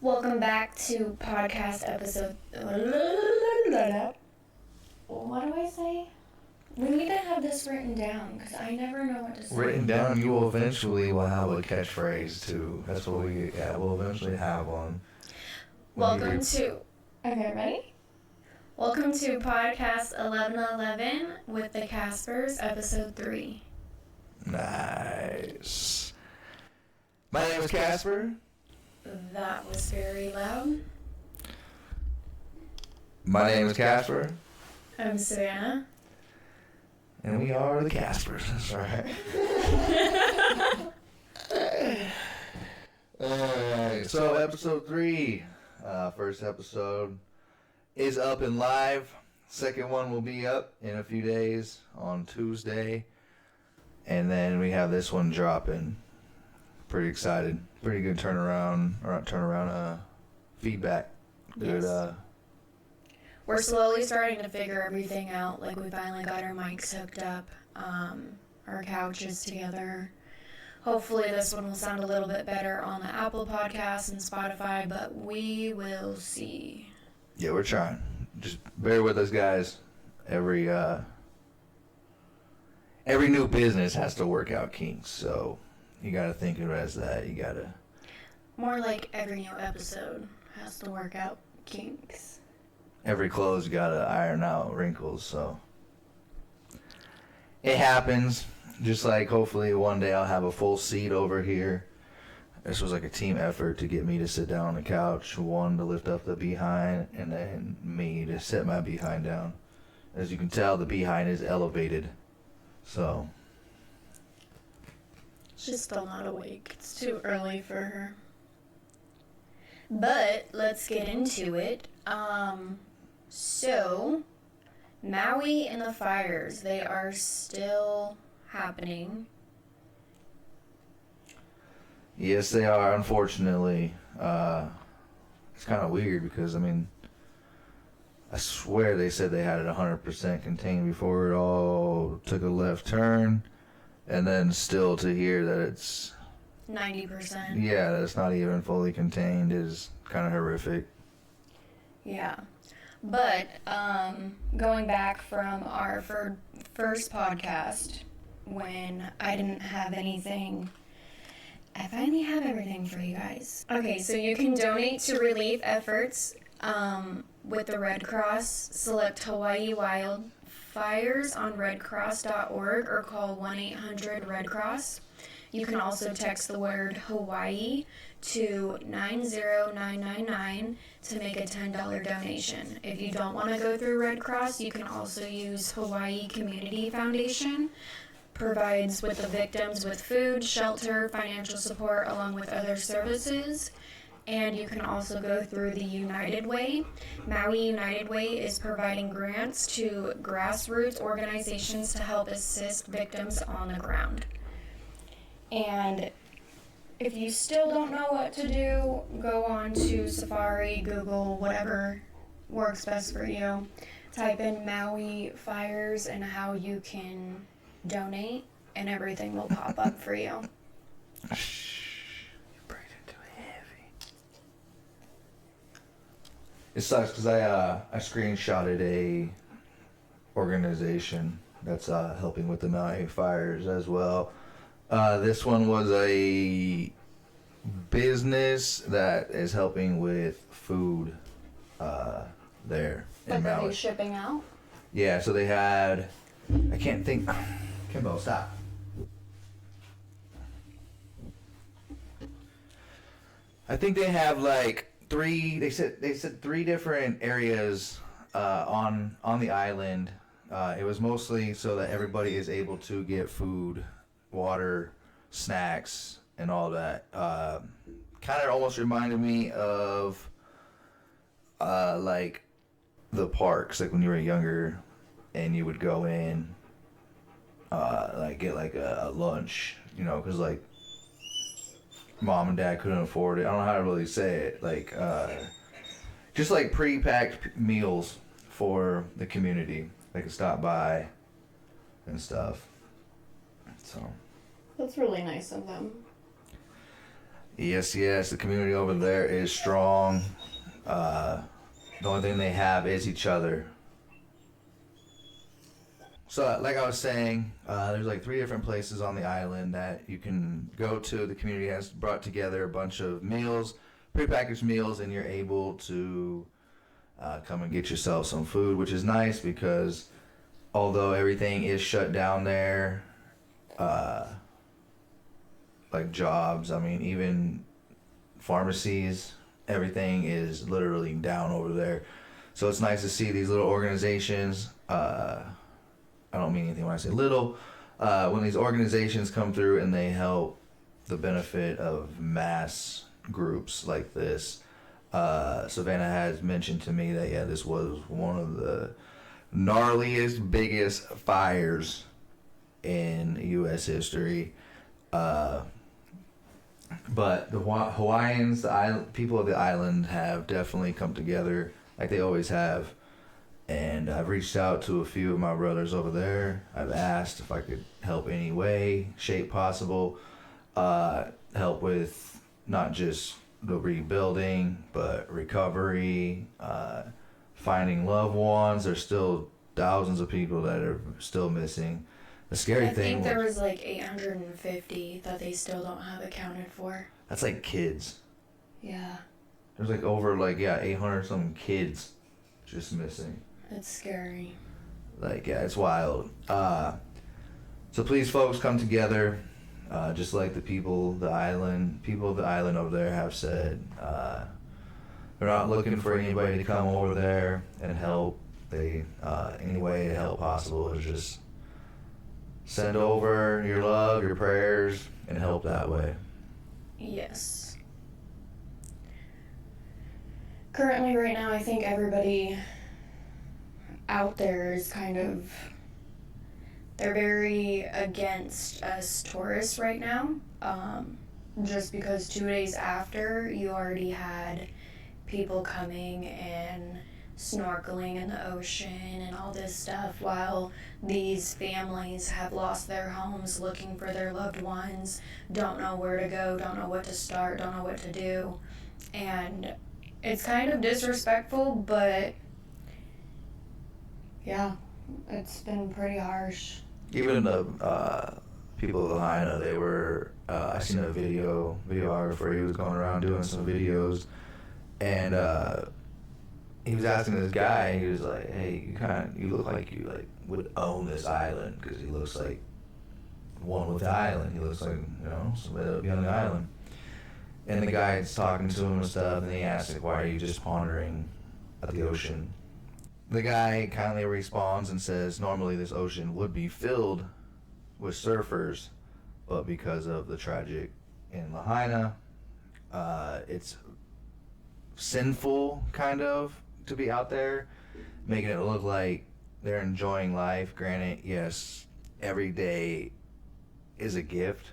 Welcome back to podcast episode. What do I say? We need to have this written down because I never know what to say. Written down, you will eventually have a catchphrase too. That's what we'll eventually have one. Welcome to. Okay, ready? Welcome to podcast 1111 with the Caspers, episode 3. Nice. My name is Casper. That was very loud. My name is Casper. I'm Savannah. And we are the Caspers. That's right. Alright, so episode 3, first episode is up and live. Second one will be up in a few days on Tuesday. And then we have this one dropping. Pretty excited. Pretty good feedback. Good, Yes. We're slowly starting to figure everything out. Like, we finally got our mics hooked up, our couches together. Hopefully this one will sound a little bit better on the Apple Podcasts and Spotify, but we will see. Yeah, we're trying. Just bear with us, guys. Every new business has to work out kinks, so you gotta think of it as that. You gotta... More like every new episode has to work out kinks. Every clothes gotta iron out wrinkles, so... It happens. Just like hopefully one day I'll have a full seat over here. This was like a team effort to get me to sit down on the couch. One to lift up the behind, and then me to set my behind down. As you can tell, the behind is elevated. So... She's still not awake. It's too early for her. But let's get into it. So, Maui and the fires, they are still happening. Yes, they are, unfortunately. It's kind of weird because, I mean, I swear they said they had it 100% contained before it all took a left turn. And then still to hear that it's... 90%. Yeah, that it's not even fully contained is kind of horrific. Yeah. But, going back from our first podcast, when I didn't have anything, I finally have everything for you guys. Okay, so you can donate to relief efforts with the Red Cross. Select Hawaii Wildfires on redcross.org or call 1-800-RED-CROSS. You can also text the word Hawaii to 90999 to make a $10 donation. If you don't want to go through Red Cross, you can also use Hawaii Community Foundation. Provides with the victims with food, shelter, financial support, along with other services. And you can also go through the United Way. Maui United Way is providing grants to grassroots organizations to help assist victims on the ground. And if you still don't know what to do, go on to Safari, Google, whatever works best for you. Type in Maui fires and how you can donate, and everything will pop up for you. Shh, you're breathing too heavy. It sucks because I screenshotted a organization that's helping with the Maui fires as well. This one was a business that is helping with food there in Maui. Are they shipping out? Yeah, so they had... I can't think... Kimbo, stop. I think they have like 3... They said 3 different areas on the island. It was mostly so that everybody is able to get food, water, snacks, and all that. Kind of almost reminded me of like the parks, like when you were younger and you would go in, like get like a lunch, you know, because like mom and dad couldn't afford it. I don't know how to really say it. Like just like pre-packed meals for the community. They could stop by and stuff. So That's really nice of them. Yes, yes, the community over there is strong. The only thing they have is each other. So, like I was saying, there's like 3 different places on the island that you can go to. The community has brought together a bunch of meals, prepackaged meals, and you're able to come and get yourself some food, which is nice because although everything is shut down there, uh, like jobs, I mean, even pharmacies, everything is literally down over there. So it's nice to see these little organizations. I don't mean anything when I say little. When these organizations come through and they help the benefit of mass groups like this. Savannah has mentioned to me that, yeah, this was one of the gnarliest, biggest fires in U.S. history. But the Hawaiians, people of the island, have definitely come together like they always have. And I've reached out to a few of my brothers over there. I've asked if I could help any way, shape possible. Help with not just the rebuilding, but recovery, finding loved ones. There's still thousands of people that are still missing. The scary thing I think there was like 850 that they still don't have accounted for. That's like kids. Yeah. There's like over 800 something kids just missing. It's scary. Like, yeah, it's wild. So please, folks, come together. Just like the people of the island over there have said, they're not looking for anybody to come over there and help. Any way to help possible is just send over your love, your prayers, and help that way. Yes. Currently, right now, I think everybody out there is they're very against us tourists right now. Just because 2 days after, you already had people coming and snorkeling in the ocean and all this stuff, while these families have lost their homes looking for their loved ones, don't know where to go, don't know what to start, don't know what to do. And it's kind of disrespectful, but yeah, it's been pretty harsh. Even the people of Lahaina, they were, I seen a videographer, he was going around doing some videos, and he was asking this guy, he was like, hey, you look like you would own this island, because he looks like one with the island. He looks like, somebody that would be on the island. And the guy's talking to him and stuff, and he asks, like, why are you just pondering at the ocean? The guy kindly responds and says, normally this ocean would be filled with surfers, but because of the tragic in Lahaina, it's sinful, kind of, to be out there, making it look like they're enjoying life. Granted, yes, every day is a gift.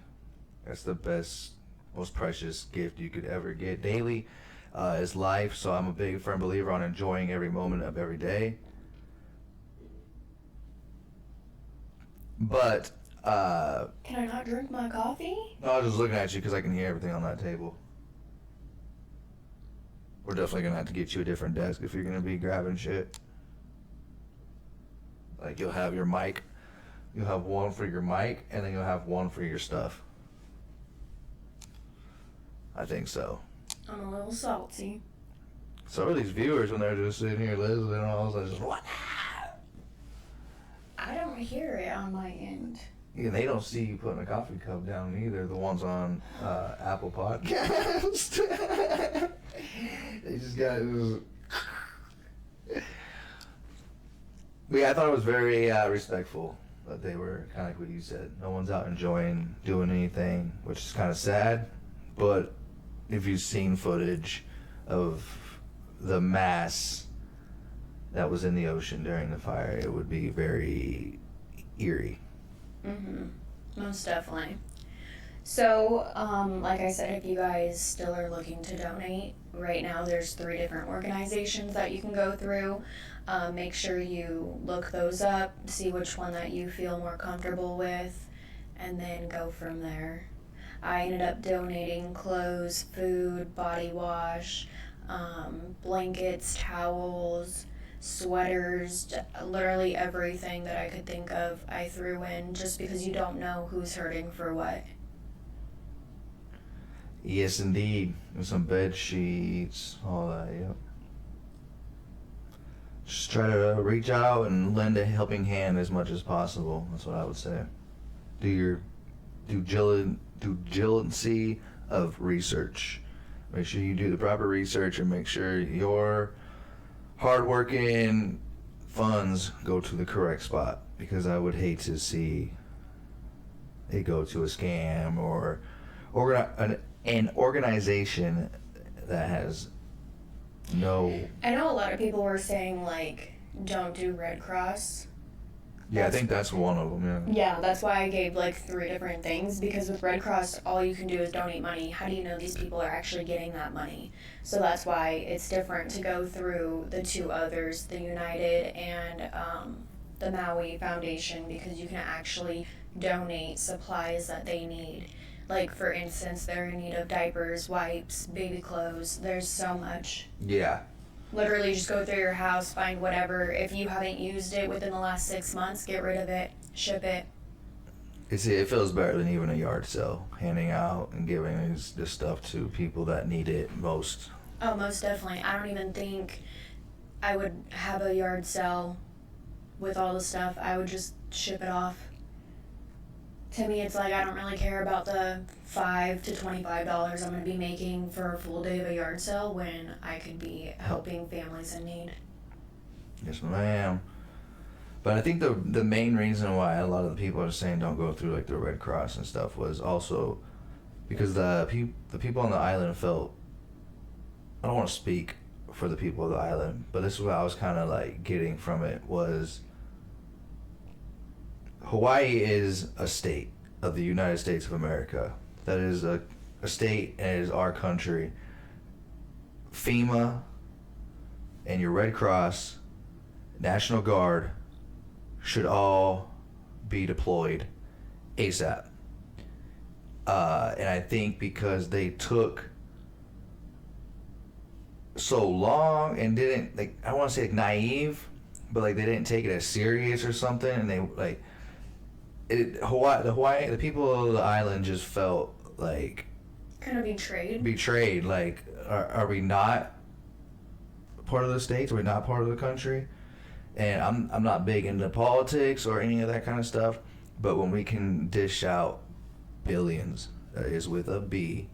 That's the best, most precious gift you could ever get. Daily is life, so I'm a big firm believer on enjoying every moment of every day. But can I not drink my coffee? No, I was just looking at you because I can hear everything on that table. We're definitely gonna have to get you a different desk if you're gonna be grabbing shit. Like, you'll have your mic, you'll have one for your mic, and then you'll have one for your stuff. I think so. I'm a little salty. So are these viewers when they're just sitting here listening and all this, just what? I don't hear it on my end. Yeah, they don't see you putting a coffee cup down either. The ones on Apple Podcast. They just got. But yeah, I thought it was very respectful that they were kind of like what you said. No one's out enjoying doing anything, which is kind of sad. But if you've seen footage of the mass that was in the ocean during the fire, it would be very eerie. Most definitely. So, like I said, if you guys still are looking to donate, right now there's 3 different organizations that you can go through. Make sure you look those up, see which one that you feel more comfortable with, and then go from there. I ended up donating clothes, food, body wash, blankets, towels, sweaters, literally everything that I could think of I threw in, just because you don't know who's hurting for what. Yes, indeed. And some bed sheets, all that, yep. Just try to reach out and lend a helping hand as much as possible. That's what I would say. Do your due diligence of research. Make sure you do the proper research and make sure your hardworking funds go to the correct spot. Because I would hate to see it go to a scam or an organization that has no. I know a lot of people were saying, like, don't do Red Cross. Yeah, I think that's one of them, yeah. Yeah, that's why I gave, like, 3 different things, because with Red Cross, all you can do is donate money. How do you know these people are actually getting that money? So that's why it's different to go through the 2 others, the United and the Maui Foundation, because you can actually donate supplies that they need. Like, for instance, they're in need of diapers, wipes, baby clothes. There's so much. Yeah. Literally just go through your house, find whatever. If you haven't used it within the last 6 months, get rid of it, ship it. It feels better than even a yard sale, handing out and giving this stuff to people that need it most. Oh, most definitely. I don't even think I would have a yard sale with all the stuff. I would just ship it off. To me, it's like I don't really care about the $5 to $25 I'm going to be making for a full day of a yard sale when I could be helping families in need. Yes, ma'am. But I think the main reason why a lot of the people are saying don't go through like the Red Cross and stuff was also because the people on the island felt. I don't want to speak for the people of the island, but this is what I was kind of like getting from it was. Hawaii is a state of the United States of America. That is a state and it is our country. FEMA and your Red Cross, National Guard should all be deployed ASAP. And I think because they took so long and didn't, like, I don't want to say like naive, but like they didn't take it as serious or something, and they like the people of the island just felt like Kind of betrayed. Betrayed. Like, are we not part of the states? Are we not part of the country? And I'm not big into politics or any of that kind of stuff, but when we can dish out billions, that is with a B,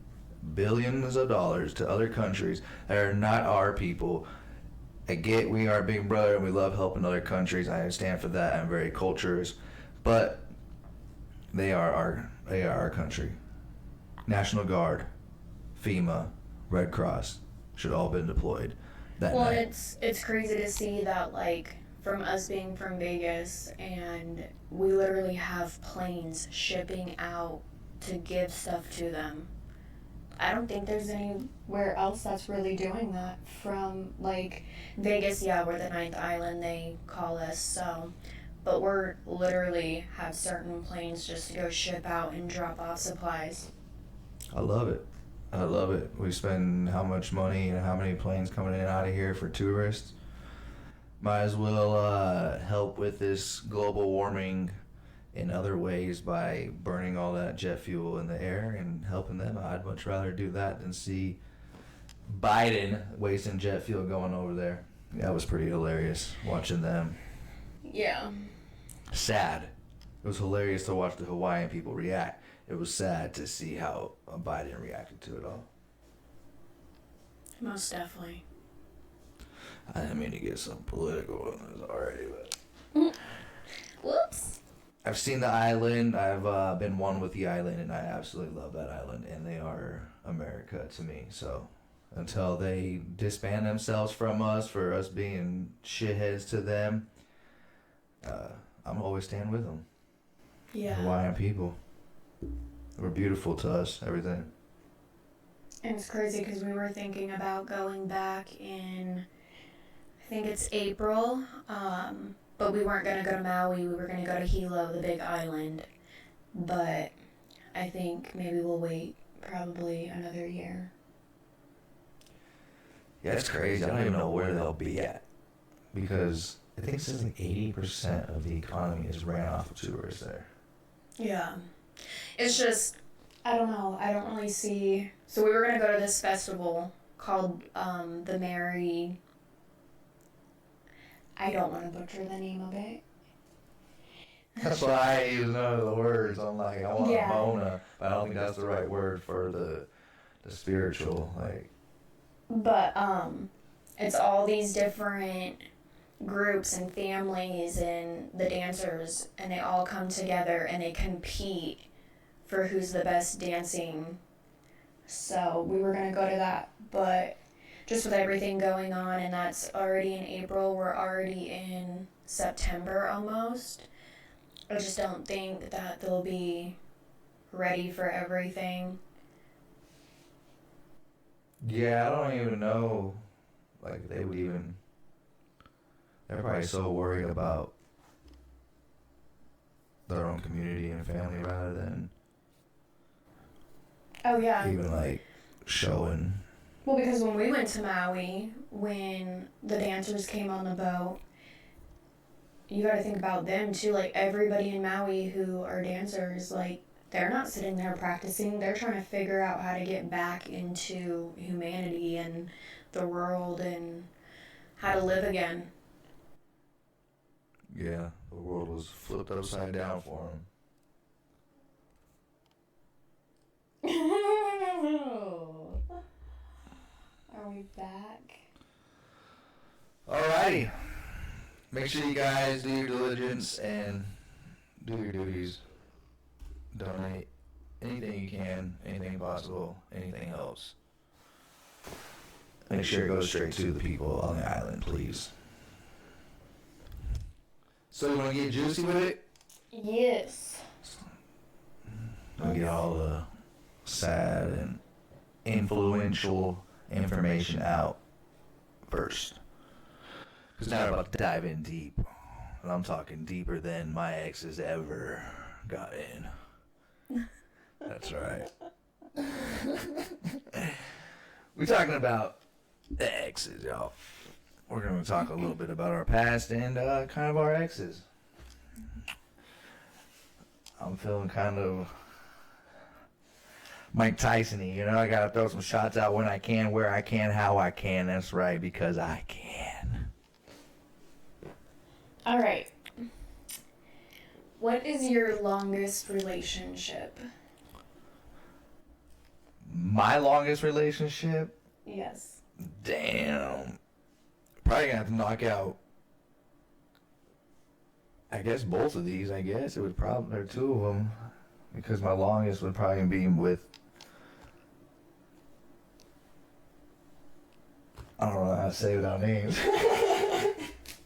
billions of dollars to other countries that are not our people. I get we are Big Brother and we love helping other countries. I understand for that. I'm very culturist, but they are our country. National Guard, FEMA, Red Cross should all been deployed that night. Well, it's crazy to see that, like, from us being from Vegas, and we literally have planes shipping out to give stuff to them. I don't think there's anywhere else that's really doing that. From, like, Vegas, yeah, we're the 9th island, they call us, so. But we're literally have certain planes just to go ship out and drop off supplies. I love it. I love it. We spend how much money and how many planes coming in and out of here for tourists. Might as well help with this global warming in other ways by burning all that jet fuel in the air and helping them. I'd much rather do that than see Biden wasting jet fuel going over there. That was pretty hilarious watching them. Yeah. Sad. It was hilarious to watch the Hawaiian people react. It was sad to see how Biden reacted to it all. Most definitely. I didn't mean to get some political on this already, but... Whoops. I've seen the island. I've been one with the island, and I absolutely love that island, and they are America to me. So until they disband themselves from us for us being shitheads to them, I'm always stand with them. Yeah. Hawaiian people. We're beautiful to us, everything. And it's crazy because we were thinking about going back in, I think it's April, but we weren't going to go to Maui. We were going to go to Hilo, the big island. But I think maybe we'll wait probably another year. Yeah, it's crazy. I don't even know where they'll be at. Because I think it says like 80% of the economy is ran off of tourists there. Yeah. It's just, I don't know. I don't really see. So we were going to go to this festival called the Mary. I don't want to butcher the name of it. That's why I use none of the words. I'm like, I want Mona, but I don't think that's the right word for the spiritual, like. But it's all these different groups and families and the dancers, and they all come together and they compete for who's the best dancing. So we were gonna go to that, but just with everything going on, and that's already in April, we're already in September almost. I just don't think that they'll be ready for everything. Yeah, I don't even know, like, they would even, they're probably so worried about their own community and family rather than even, like, showing. Well, because when we went to Maui, when the dancers came on the boat, you gotta think about them too. Like, everybody in Maui who are dancers, like, they're not sitting there practicing. They're trying to figure out how to get back into humanity and the world and how to live again. Yeah, the world was flipped upside down for them. Are we back? Alrighty. Make sure you guys do your diligence and do your duties. Donate anything you can, anything possible, anything else. Make sure it goes straight to the people on the island, please. So you want to get juicy with it? Yes. We'll get all the sad and influential information out first. Because now we're about to dive in deep. And I'm talking deeper than my exes ever got in. That's right. We're talking about the exes, y'all. We're going to talk a little bit about our past and kind of our exes. I'm feeling kind of Mike Tyson-y, you know? I got to throw some shots out when I can, where I can, how I can. That's right, because I can. All right. What is your longest relationship? My longest relationship? Yes. Damn. Probably gonna have to knock out, I guess, both of these. I guess it would probably, or two of them, because my longest would probably be with, I don't know how to say without names.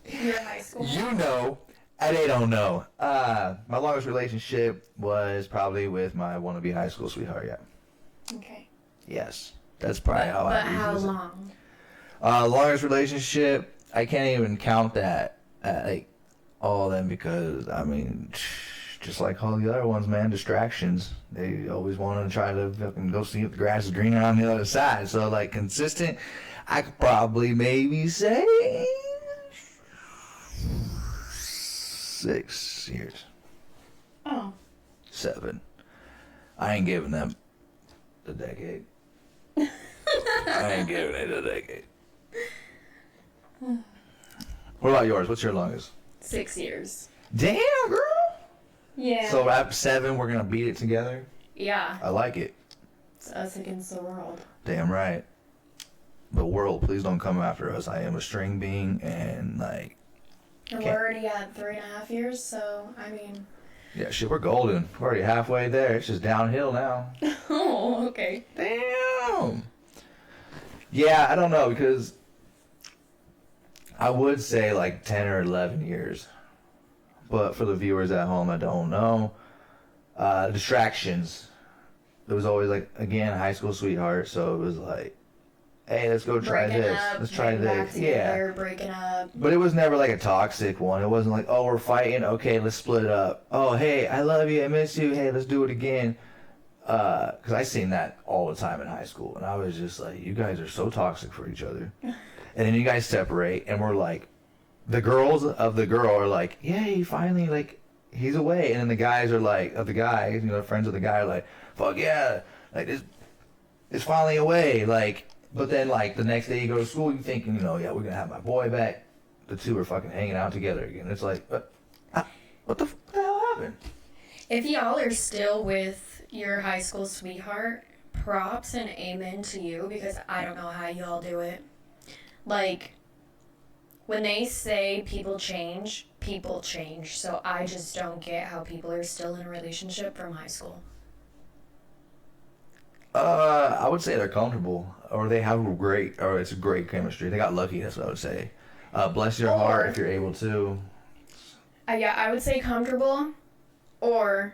Your high school? You know, and they don't know. My longest relationship was probably with my wannabe high school sweetheart. Yeah. Okay. Yes, that's probably how I. But how long? Longest relationship, I can't even count that like all of them, because I mean, just like all the other ones, man, distractions. They always want to try to fucking go see if the grass is greener on the other side. So like consistent, I could probably maybe say 6 years. Oh. 7. I ain't giving them the decade. I ain't giving it a decade. What about yours? What's your longest? 6 years. Damn, girl. Yeah. So at 7, we're gonna beat it together. Yeah. I like it. It's us against the world. Damn right. The world, please don't come after us. I am a string being, and like. And we're already at 3.5 years, so I mean. Yeah, shit, we're golden. We're already halfway there. It's just downhill now. Oh, okay. Damn. Yeah, I don't know, because I would say like 10 or 11 years. But for the viewers at home, I don't know. Distractions. It was always like, again, high school sweetheart, so it was like, hey, let's go try breaking this. Up, let's try this. back together, Yeah. Breaking up. But it was never like a toxic one. It wasn't like, oh, we're fighting. Okay, let's split up. Oh, hey, I love you. I miss you. Hey, let's do it again. because I seen that all the time in high school, and I was just like, you guys are so toxic for each other. And then you guys separate, and we're like, the girls of the girl are like, yay, finally, like, he's away. And then the guys are like, of the guy, you know, friends of the guy are like, fuck yeah, like, it's finally away. Like, but then, like, the next day you go to school, you thinking, you know, yeah, we're gonna have my boy back. The two are fucking hanging out together again. It's like, what the hell happened? If y'all are still with your high school sweetheart, props and amen to you, because I don't know how y'all do it. Like, when they say people change. So I just don't get how people are still in a relationship from high school. I would say they're comfortable, or they have it's a great chemistry. They got lucky, that's what I would say. Bless your heart if you're able to. Yeah, I would say comfortable, or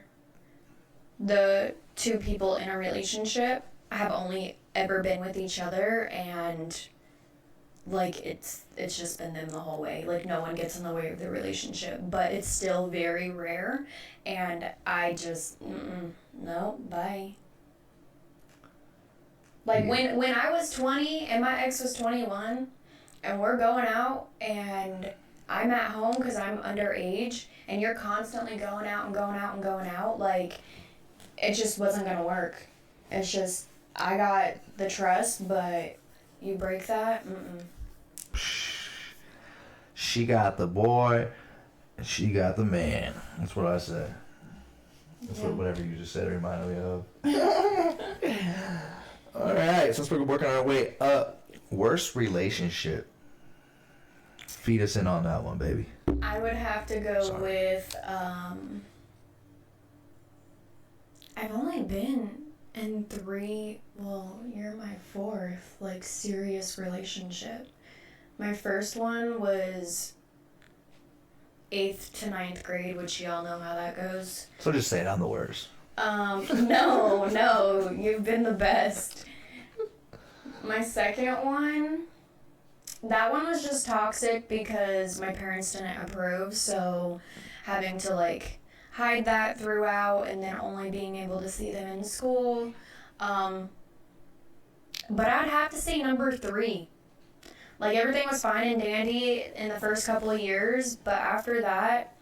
the two people in a relationship have only ever been with each other, and like it's just been them the whole way. Like, no one gets in the way of the relationship, but it's still very rare, and I just no, bye. Like, when I was 20 and my ex was 21, and we're going out, and I'm at home because I'm underage, and you're constantly going out and going out and going out, like, it just wasn't going to work. It's just, I got the trust, but you break that, She got the boy, and she got the man. That's what I said. That's whatever you just said reminded me of. All right, since we're working our way up, worst relationship. Feed us in on that one, baby. I would have to go with, I've only been in 3, well, you're my 4th, like, serious relationship. My first one was 8th to 9th grade, which y'all know how that goes. So just say it, I'm the worst. No, you've been the best. My second one, that one was just toxic because my parents didn't approve, so having to, like, hide that throughout and then only being able to see them in school. But I'd have to say number 3. Like, everything was fine and dandy in the first couple of years, but after that,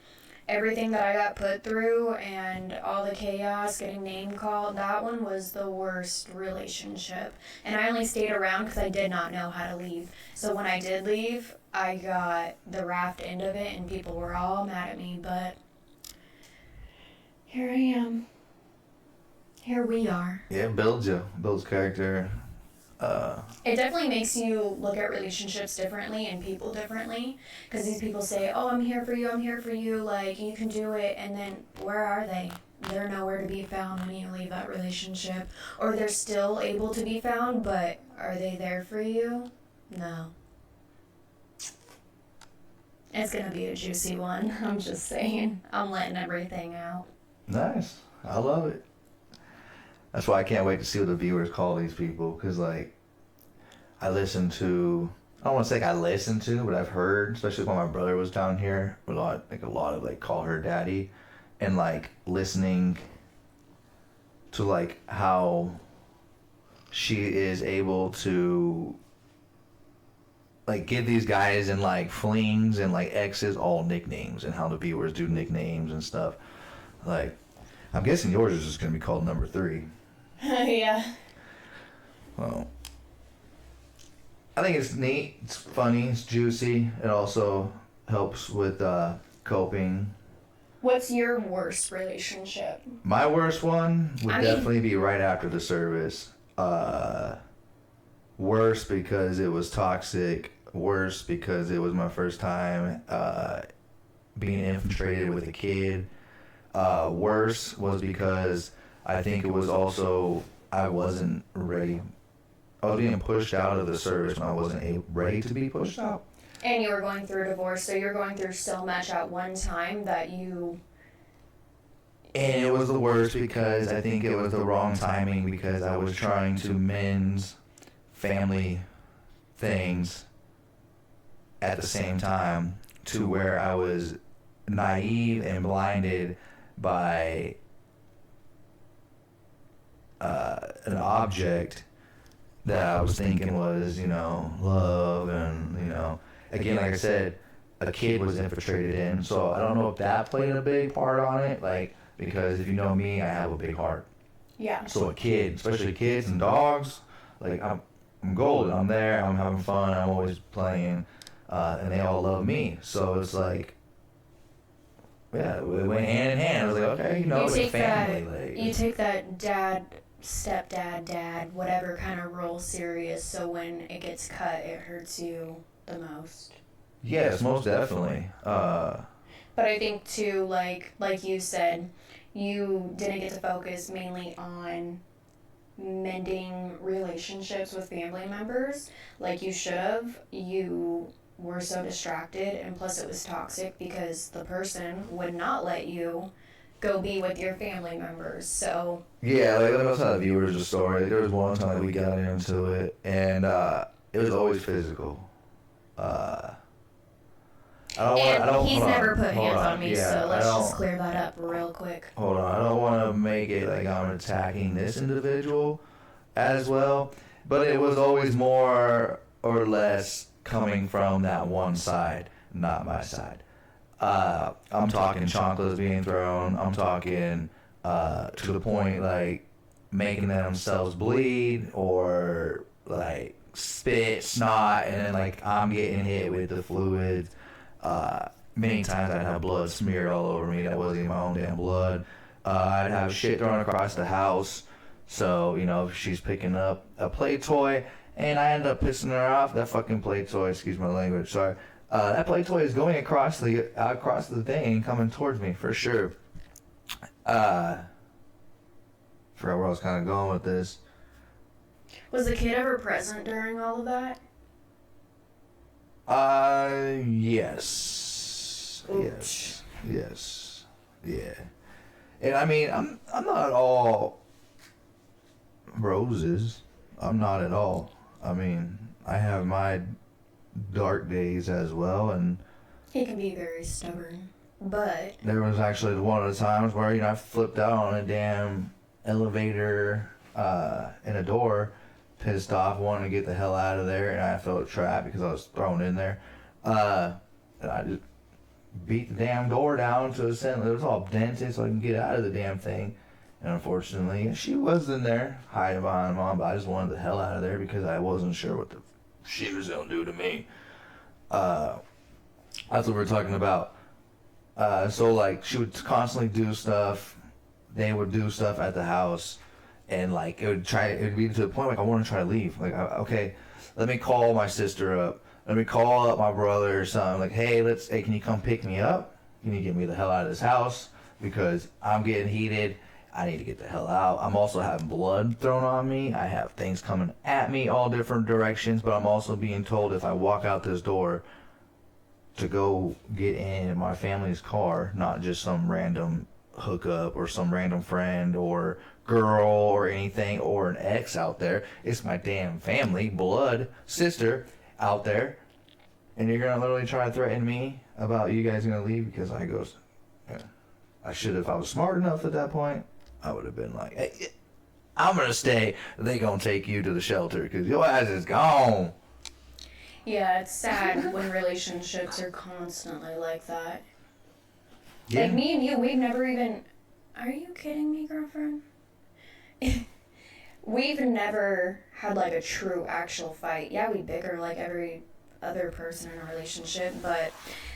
everything that I got put through and all the chaos, getting name called, that one was the worst relationship. And I only stayed around because I did not know how to leave. So when I did leave, I got the raft end of it, and people were all mad at me, but here I am. Here we are. Yeah, it builds character. It definitely makes you look at relationships differently and people differently, because these people say, oh, I'm here for you, like, you can do it, and then where are they? They're nowhere to be found when you leave that relationship. Or they're still able to be found, but are they there for you? No. It's gonna be a juicy one. I'm just saying. I'm letting everything out. Nice. I love it. That's why I can't wait to see what the viewers call these people, because, like, I don't want to say I listen to, but I've heard, especially when my brother was down here, a lot of, like, call her daddy, and, like, listening to, like, how she is able to, like, give these guys and, like, flings and, like, exes all nicknames, and how the viewers do nicknames and stuff. Like, I'm guessing yours is just going to be called number 3. Yeah. Well, I think it's neat, it's funny, it's juicy. It also helps with coping. What's your worst relationship? My worst one would definitely be right after the service. Worse because it was toxic. Worse because it was my first time being infiltrated with a kid. Worse was because I think it was also, I wasn't ready. I was being pushed out of the service when I wasn't ready to be pushed out. And you were going through a divorce, so you're going through so much at one time that you... And it was the worst because I think it was the wrong timing, because I was trying to mend family things at the same time, to where I was naive and blinded by an object that I was thinking was, you know, love and, you know, again, like I said, a kid was infiltrated in. So I don't know if that played a big part on it, like, because if you know me, I have a big heart. Yeah. So a kid, especially kids and dogs, like I'm golden. I'm there. I'm having fun. I'm always playing, and they all love me. So it's like, yeah, it went hand in hand. I was like, okay, you know, it's a family. You take that dad, stepdad, dad, whatever kind of role serious. So when it gets cut, it hurts you the most. Yes, most definitely. But I think too, like you said, you didn't get to focus mainly on mending relationships with family members like you should have. You were so distracted, and plus it was toxic because the person would not let you go be with your family members. So yeah, like let me tell the viewers a story. There was one time that we got into it, and it was always physical. He's never put hands on me, so let's just clear that up real quick. Hold on, I don't want to make it like I'm attacking this individual as well, but it was always more or less coming from that one side, not my side. I'm talking chocolates being thrown. I'm talking to the point like making themselves bleed or like spit, snot, and then like I'm getting hit with the fluids. Many times I'd have blood smeared all over me that wasn't even my own damn blood. I'd have shit thrown across the house. So, you know, she's picking up a play toy and I end up pissing her off. That fucking play toy, excuse my language, sorry. That play toy is going across the thing and coming towards me for sure. Forgot where I was kind of going with this. Was the kid ever present during all of that? Yes. Oops. Yes. Yeah. And I mean, I'm not all roses. I'm not at all. I mean, I have my dark days as well, and he can be very stubborn. But there was actually one of the times where, you know, I flipped out on a damn elevator in a door, pissed off, wanting to get the hell out of there, and I felt trapped because I was thrown in there. And I just beat the damn door down to a center. It was all dented so I can get out of the damn thing. And unfortunately, she was in there hiding behind Mom, but I just wanted the hell out of there because I wasn't sure what the she was going to do to me. That's what we're talking about. So, like, she would constantly do stuff. They would do stuff at the house. And, like, it would be to the point, like, I want to try to leave. Like, okay, let me call my sister up. Let me call up my brother or something. Like, hey, can you come pick me up? Can you get me the hell out of this house? Because I'm getting heated. I need to get the hell out. I'm also having blood thrown on me. I have things coming at me all different directions, but I'm also being told if I walk out this door to go get in my family's car, not just some random hookup or some random friend or girl or anything or an ex out there. It's my damn family, blood, sister out there. And you're going to literally try to threaten me about you guys going to leave because I goes, yeah. I should have, if I was smart enough at that point, I would have been like, hey, I'm going to stay. They going to take you to the shelter because your ass is gone. Yeah, it's sad when relationships are constantly like that. Yeah. Like me and you, we've never even... Are you kidding me, girlfriend? We've never had like a true actual fight. Yeah, we bicker like every other person in a relationship, but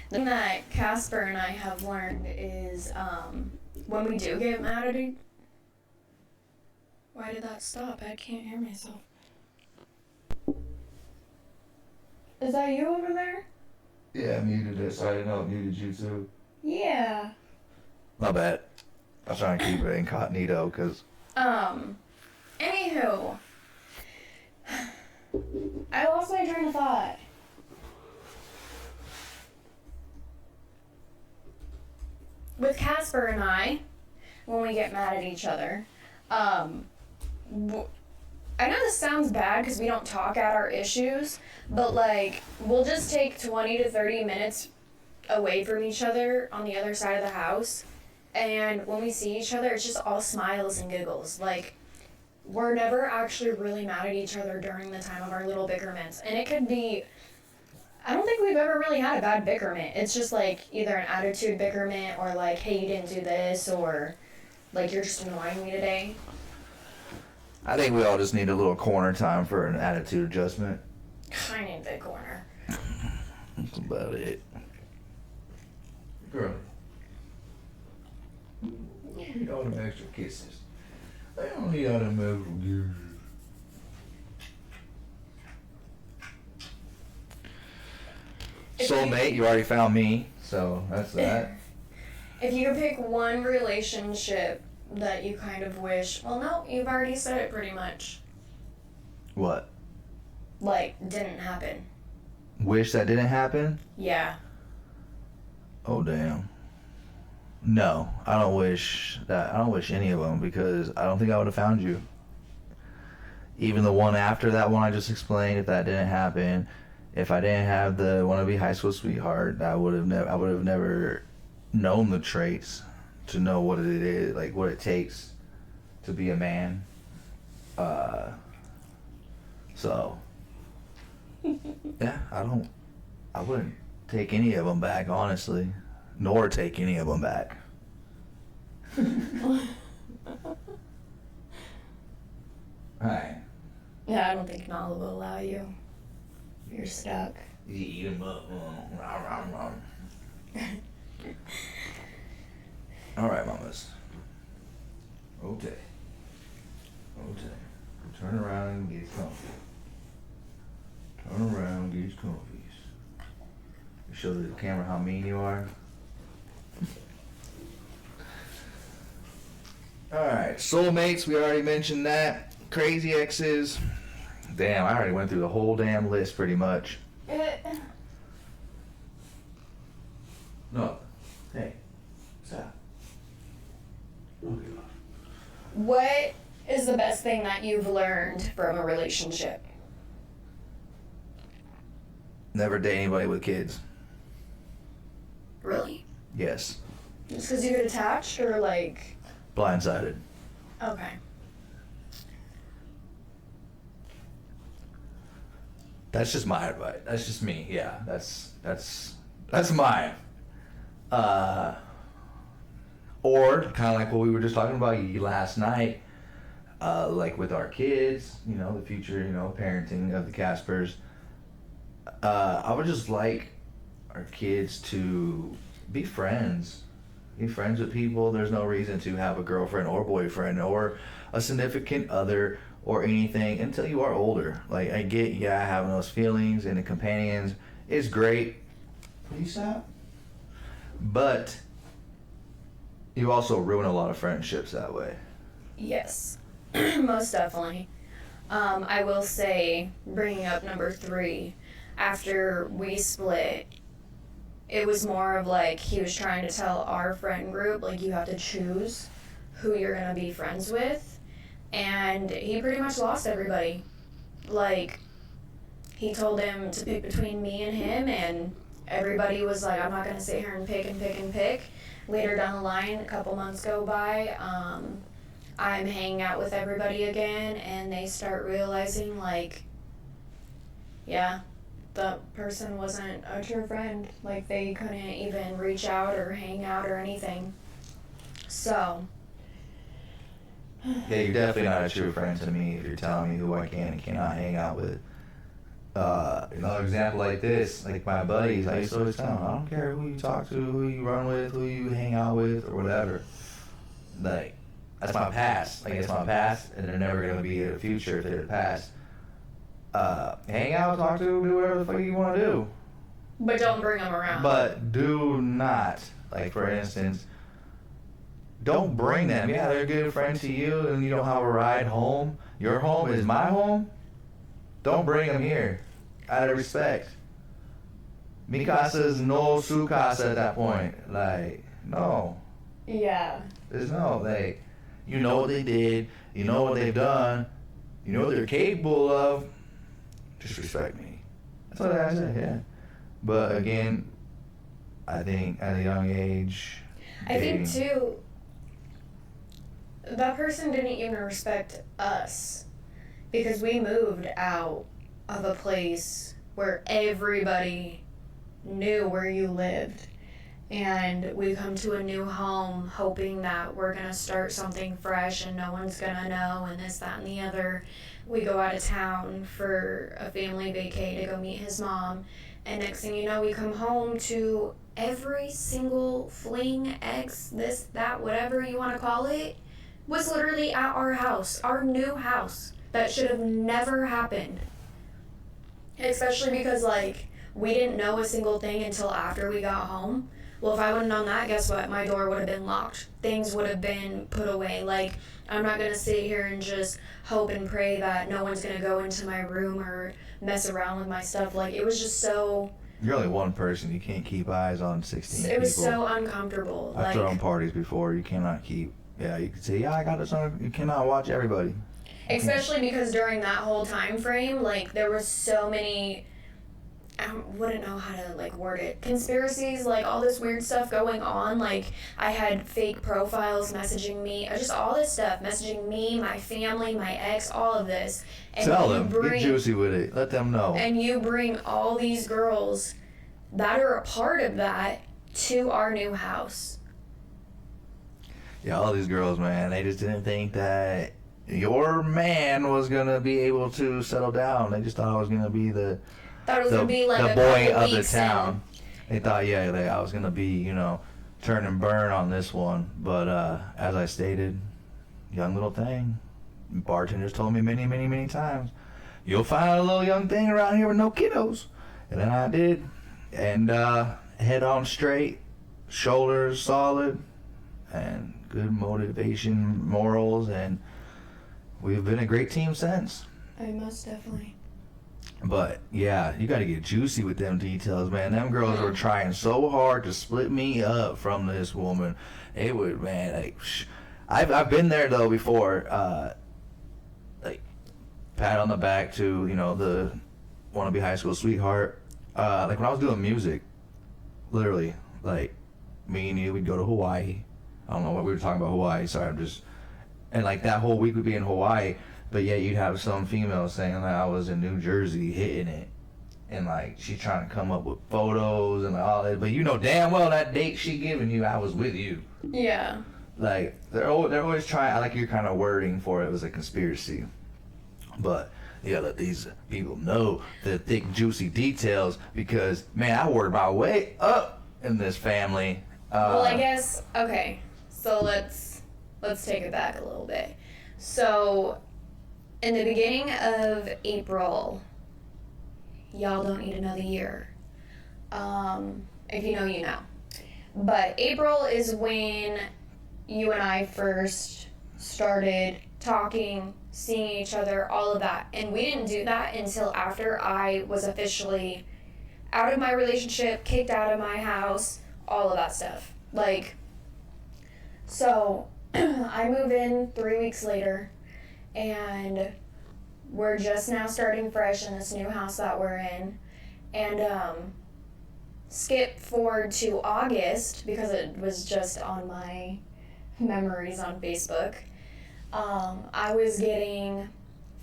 the thing that Casper and I have learned is when we do get mad at each... Why did that stop? I can't hear myself. Is that you over there? Yeah, I muted this. I didn't know it muted you too. Yeah. My bad. I was trying to keep it incognito because... Anywho. I lost my train of thought. With Casper and I, when we get mad at each other, I know this sounds bad because we don't talk out our issues, but like, we'll just take 20 to 30 minutes away from each other on the other side of the house, and when we see each other, it's just all smiles and giggles. Like, we're never actually really mad at each other during the time of our little bickerments. And it could be, I don't think we've ever really had a bad bickerment. It's just like either an attitude bickerment or like, hey, you didn't do this, or like, you're just annoying me today. I think we all just need a little corner time for an attitude adjustment. I need the corner. That's about it. Girl. You don't need all them extra kisses. They don't need all them extra kisses. Soulmate, you already found me, so that's that. If you could pick one relationship that you kind of wish, well, no, you've already said it pretty much. What? Like, didn't happen. Wish that didn't happen? Yeah. Oh, damn. No, I don't wish that. I don't wish any of them because I don't think I would have found you. Even the one after that one I just explained, if that didn't happen, if I didn't have the wannabe high school sweetheart, I would have never known the traits to know what it is, like what it takes to be a man. So yeah, I wouldn't take any of them back, honestly, nor take any of them back. Alright. Yeah, I don't think Nala will allow you. You're stuck. You eat them up. Alright, mamas. Okay. Turn around and get comfy. Turn around and get comfy. Show the camera how mean you are. Alright, soulmates, we already mentioned that. Crazy exes. Damn, I already went through the whole damn list pretty much. No. Hey. Stop. Okay. What is the best thing that you've learned from a relationship? Never date anybody with kids. Really? Yes. Just because you get attached, or like... Blindsided. Okay. That's just my advice. That's just me. Yeah, that's mine. Or kind of like what we were just talking about last night, like with our kids, the future, parenting of the Caspers. I would just like our kids to be friends. Be friends with people. There's no reason to have a girlfriend or boyfriend or a significant other or anything until you are older. Like, I get, having those feelings and the companions is great. Please stop. But you also ruin a lot of friendships that way. Yes, most definitely. I will say, bringing up number 3, after we split, it was more of like he was trying to tell our friend group, like, you have to choose who you're going to be friends with. And he pretty much lost everybody. Like, he told him to pick between me and him, and everybody was like, I'm not going to sit here and pick. Later down the line, a couple months go by, I'm hanging out with everybody again, and they start realizing, like, yeah, the person wasn't a true friend. Like, they couldn't even reach out or hang out or anything. So... Yeah, you're definitely not a true friend to me if you're telling me who I can and cannot hang out with. Another example like this, like my buddies, I used to always tell them, I don't care who you talk to, who you run with, who you hang out with, or whatever. Like, that's my past. Like, it's my past, and they're never going to be in the future if they're the past. Hang out, talk to, do whatever the fuck you want to do. But don't bring them around. But do not, like, for instance, don't bring them. Yeah, they're a good friend to you, and you don't have a ride home. Your home is my home. Don't bring them here. Out of respect. Mi casa is no su casa at that point. Like, no. Yeah. There's no, like, you know what they did. You know what they've done. You know what they're capable of. Just respect me. That's what I said, yeah. But again, I think at a young age... I think, too, that person didn't even respect us because we moved out of a place where everybody knew where you lived. And we come to a new home hoping that we're going to start something fresh and no one's going to know and this, that, and the other. We go out of town for a family vacay to go meet his mom. And next thing you know, we come home to every single fling, ex, this, that, whatever you want to call it, was literally at our house, our new house. That should have never happened. Especially because, like, we didn't know a single thing until after we got home. Well, if I wouldn't known that, guess what? My door would have been locked. Things would have been put away. Like, I'm not going to sit here and just hope and pray that no one's going to go into my room or mess around with my stuff. Like, it was just so... You're only one person. You can't keep eyes on 16 people. It was so uncomfortable. I've thrown parties before. You cannot keep... Yeah, you can say, yeah, I got this on... You cannot watch everybody. Especially because during that whole time frame, like, there was so many... I wouldn't know how to, like, word it. Conspiracies, like, all this weird stuff going on. Like, I had fake profiles messaging me. Just all this stuff. Messaging me, my family, my ex, all of this. And tell them. Get juicy with it. Let them know. And you bring all these girls that are a part of that to our new house. Yeah, all these girls, man, they just didn't think that your man was going to be able to settle down. They just thought I was going to be the boy of the town. They thought, yeah, I was going to be, turn and burn on this one. But as I stated, young little thing. Bartenders told me many, many, many times, you'll find a little young thing around here with no kiddos. And then I did. And head on straight, shoulders solid, and good motivation, morals, and we've been a great team since. Most definitely. But yeah, you got to get juicy with them details, man. Them girls were trying so hard to split me up from this woman. It would, man. Like, I've been there though before. Like, pat on the back to the wannabe high school sweetheart. Like when I was doing music, literally, like me and you, we'd go to Hawaii. I don't know what we were talking about Hawaii. Sorry, and like that whole week would be in Hawaii. But yeah, you'd have some female saying that I was in New Jersey hitting it. And like, she's trying to come up with photos and all that. But damn well that date she giving you, I was with you. Yeah. Like, they're always trying, I like your kind of wording for it was a conspiracy. But, yeah, let these people know the thick, juicy details. Because, man, I worked my way up in this family. Well, I guess, okay. So let's take it back a little bit. So... in the beginning of April, y'all don't need to know the year. If you know, you know. But April is when you and I first started talking, seeing each other, all of that. And we didn't do that until after I was officially out of my relationship, kicked out of my house, all of that stuff. Like, so I move in 3 weeks later. And we're just now starting fresh in this new house that we're in. And skip forward to August, because it was just on my memories on Facebook. I was getting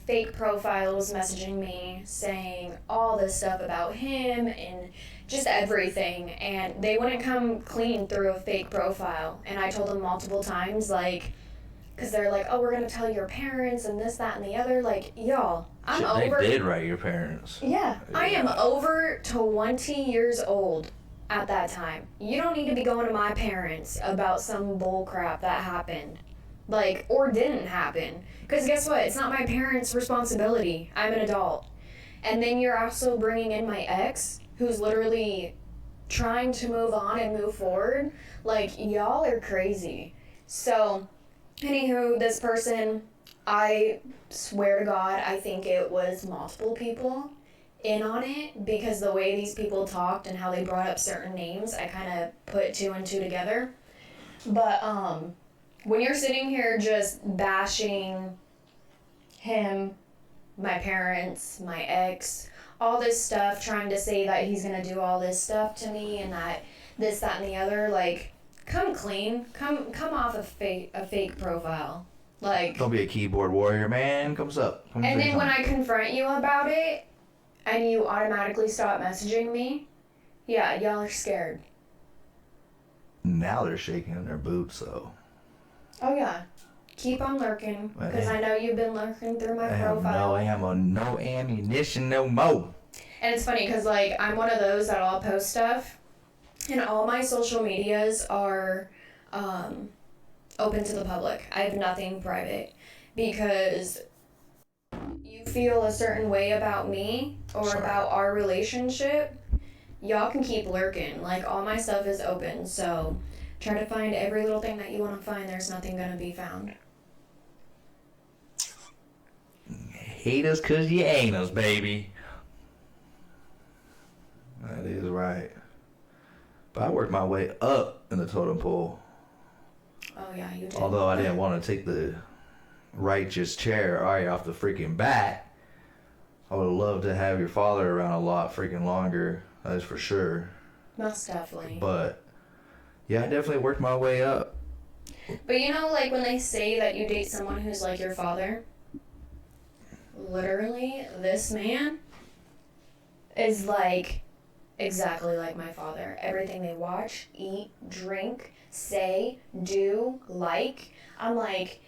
fake profiles messaging me saying all this stuff about him and just everything. And they wouldn't come clean through a fake profile. And I told them multiple times, like... because they're like, oh, we're going to tell your parents and this, that, and the other. Like, y'all, I'm over... They did write your parents. Yeah. I am over 20 years old at that time. You don't need to be going to my parents about some bull crap that happened. Like, or didn't happen. Because guess what? It's not my parents' responsibility. I'm an adult. And then you're also bringing in my ex, who's literally trying to move on and move forward. Like, y'all are crazy. So... anywho, this person, I swear to God, I think it was multiple people in on it, because the way these people talked and how they brought up certain names, I kind of put two and two together. But when you're sitting here just bashing him, my parents, my ex, all this stuff, trying to say that he's going to do all this stuff to me and that this, that, and the other, like... come clean. Come off a fake profile. Like, don't be a keyboard warrior, man. Comes up. And then when I confront you about it, and you automatically stop messaging me, yeah, y'all are scared. Now they're shaking in their boots, so. Oh yeah, keep on lurking, because I know you've been lurking through my profile. I have no ammunition no more. And it's funny, because, like, I'm one of those that I'll post stuff, and all my social medias are open to the public. I have nothing private, because you feel a certain way about me or about our relationship, y'all can keep lurking. Like, all my stuff is open, so try to find every little thing that you want to find. There's nothing gonna be found. Hate us cause you ain't us, baby. That is right. But I worked my way up in the totem pole. Oh yeah, you did. Although I didn't want to take the righteous chair right off the freaking bat. I would have loved to have your father around a lot freaking longer. That is for sure. Most definitely. But yeah, I definitely worked my way up. But you know, like when they say that you date someone who's like your father, literally, this man is like exactly like my father. Everything they watch, eat, drink, say, do, like. I'm like,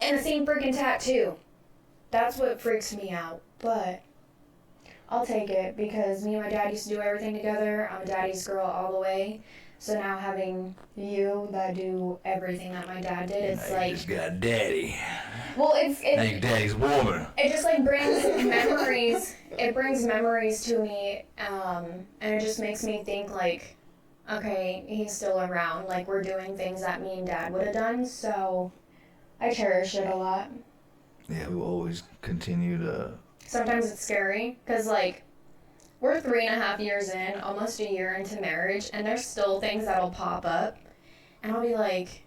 and the same freaking tattoo. That's what freaks me out. But I'll take it, because me and my dad used to do everything together. I'm a daddy's girl all the way. So now having you that do everything that my dad did, it's now like... you just got daddy. Well, it's now you're daddy's woman. It just, like, brings memories. It brings memories to me, and it just makes me think, like, okay, he's still around. Like, we're doing things that me and dad would have done, so I cherish it a lot. Yeah, we will always continue to... Sometimes it's scary, because, like, we're 3.5 years in, almost a year into marriage, and there's still things that'll pop up, and I'll be like,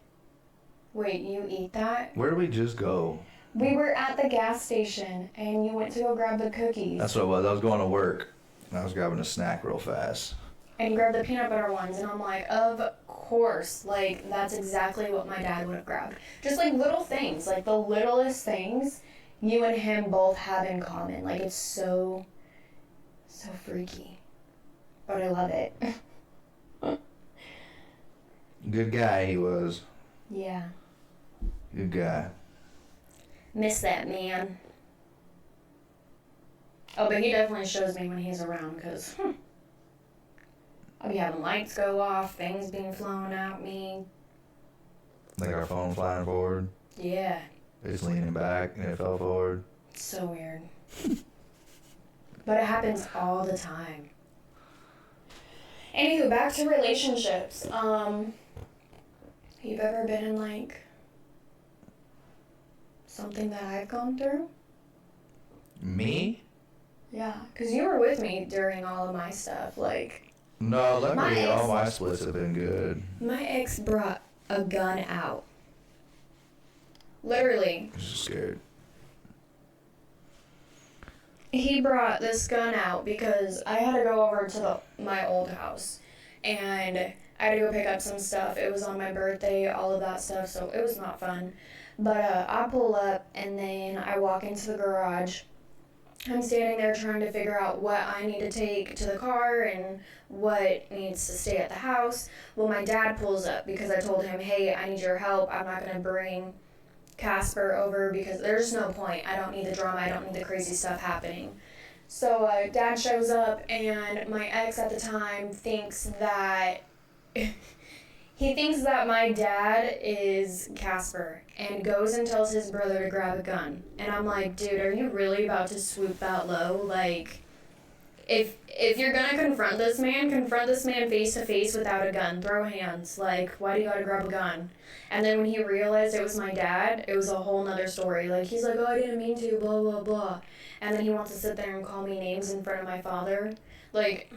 wait, you eat that? Where did we just go? We were at the gas station, and you went to go grab the cookies. That's what it was. I was going to work, and I was grabbing a snack real fast. And you grabbed the peanut butter ones, and I'm like, of course, like, that's exactly what my dad would have grabbed. Just, like, little things, like, the littlest things you and him both have in common. Like, it's so freaky. But I love it. Good guy he was. Yeah. Good guy. Miss that man. Oh, but he definitely shows me when he's around, because I'll be having lights go off, things being flown at me. Like our phone flying forward. Yeah. It's leaning back and it fell forward. It's so weird. But it happens all the time. Anywho, back to relationships. You've ever been in, like, something that I've gone through? Me? Yeah, because you were with me during all of my stuff, like... No, luckily all my splits have been good. My ex brought a gun out. Literally. I'm just scared. He brought this gun out because I had to go over to my old house, and I had to go pick up some stuff. It was on my birthday, all of that stuff, so it was not fun. But I pull up, and then I walk into the garage. I'm standing there trying to figure out what I need to take to the car and what needs to stay at the house. Well, my dad pulls up because I told him, hey, I need your help. I'm not going to bring Casper over because there's no point. I don't need the drama. I don't need the crazy stuff happening. So Dad shows up, and my ex at the time thinks that my dad is Casper and goes and tells his brother to grab a gun. And I'm like, dude, are you really about to swoop that low? Like, if you're gonna confront this man face to face without a gun. Throw hands. Like, why do you gotta grab a gun? And then when he realized it was my dad, it was a whole nother story. Like, he's like, oh, I didn't mean to, blah, blah, blah. And then he wants to sit there and call me names in front of my father. Like,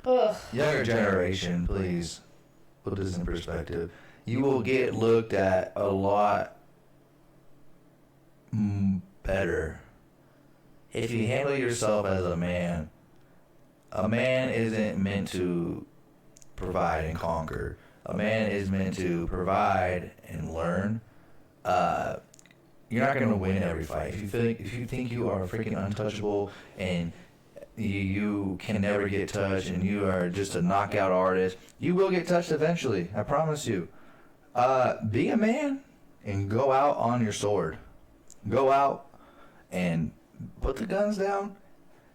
ugh. Younger generation, please put this in perspective. You will get looked at a lot better if you handle yourself as a man. A man isn't meant to provide and conquer. A man is meant to provide and learn, you're not gonna win every fight. If you think you are freaking untouchable and you can never get touched and you are just a knockout artist, you will get touched eventually. I promise you. Be a man and go out on your sword. Go out and put the guns down.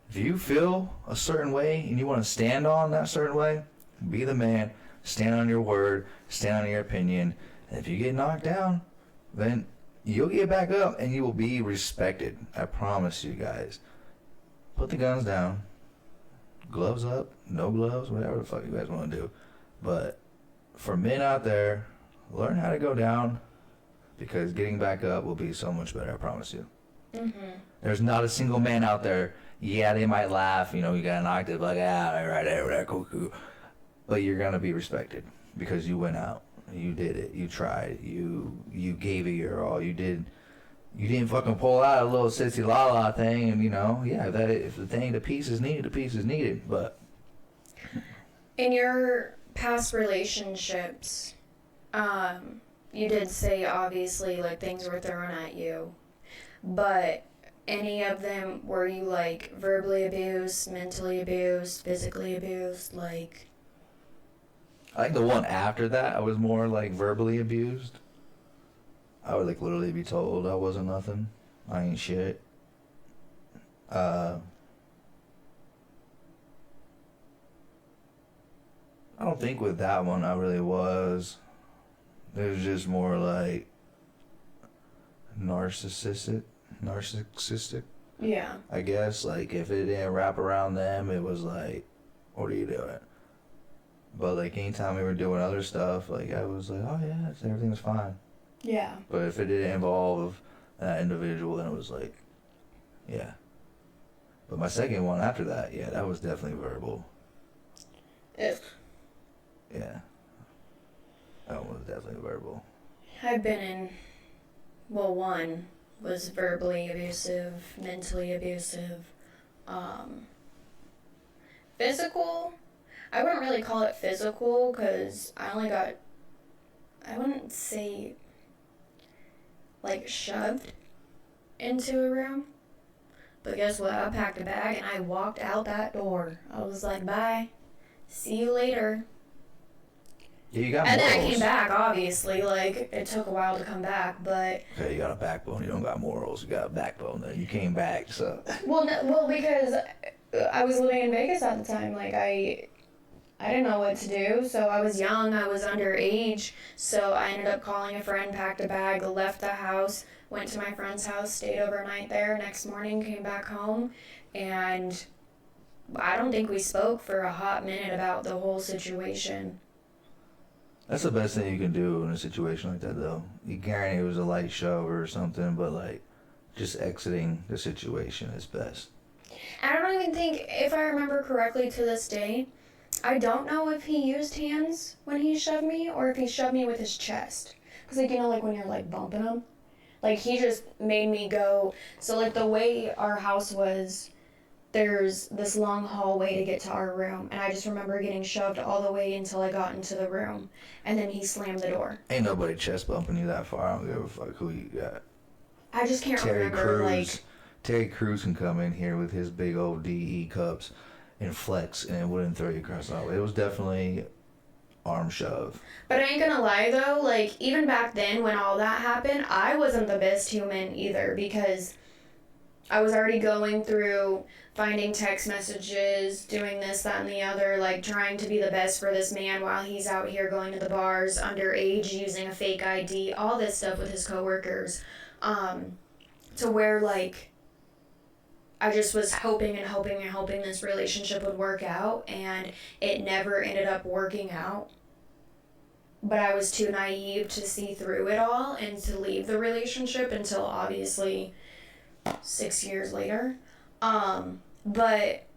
If you feel a certain way and you want to stand on that certain way, be the man. Stand on your word. Stand on your opinion. And if you get knocked down, then you'll get back up and you will be respected. I promise you guys. Put the guns down. Gloves up. No gloves. Whatever the fuck you guys want to do. But for men out there, learn how to go down, because getting back up will be so much better, I promise you. Mm-hmm. There's not a single man out there, yeah, they might laugh, you got knocked the fuck out, all right, cool. But you're going to be respected because you went out. You did it. You tried. You gave it your all. You didn't fucking pull out a little sissy la la thing, and if the piece is needed, the piece is needed. But in your past relationships, you did say obviously like things were thrown at you, but any of them were you like verbally abused, mentally abused, physically abused, like? I think the one after that I was more like verbally abused. I would like literally be told I wasn't nothing, I ain't shit. I don't think with that one I really was. It was just more like narcissistic. Yeah. I guess, like, if it didn't wrap around them, it was like, what are you doing? But, like, anytime we were doing other stuff, like, I was like, oh, yeah, everything was fine. Yeah. But if it didn't involve that individual, then it was like, yeah. But my second one after that, yeah, that was definitely verbal. Yeah. That one was definitely verbal. I've been in, one was verbally abusive, mentally abusive, physical. I wouldn't really call it physical because I wouldn't say like shoved into a room. But guess what? I packed a bag and I walked out that door. I was like, bye. See you later. Yeah, you got and morals. Then I came back, obviously. Like, it took a while to come back, but... Okay, you got a backbone. You don't got morals. You got a backbone. Then you came back, so... Well, because I was living in Vegas at the time. Like, I didn't know what to do, so I was young. I was underage, so I ended up calling a friend, packed a bag, left the house, went to my friend's house, stayed overnight there. Next morning, came back home, and I don't think we spoke for a hot minute about the whole situation. That's the best thing you can do in a situation like that, though. You guarantee it was a light shove or something, but, like, just exiting the situation is best. I don't even think, if I remember correctly to this day, I don't know if he used hands when he shoved me or if he shoved me with his chest. Because, like, like when you're, like, bumping him. Like, he just made me go. So, like, the way our house was, there's this long hallway to get to our room, and I just remember getting shoved all the way until I got into the room, and then he slammed the door. Ain't nobody chest bumping you that far. I don't give a fuck who you got. I just can't remember, like... Terry Crews can come in here with his big old DE cups and flex, and it wouldn't throw you across the hallway. It was definitely arm shove. But I ain't gonna lie, though, like, even back then when all that happened, I wasn't the best human either, because I was already going through finding text messages, doing this, that, and the other, like, trying to be the best for this man while he's out here going to the bars, underage, using a fake ID, all this stuff with his coworkers, to where, like, I just was hoping this relationship would work out, and it never ended up working out. But I was too naive to see through it all and to leave the relationship until, obviously, 6 years later. But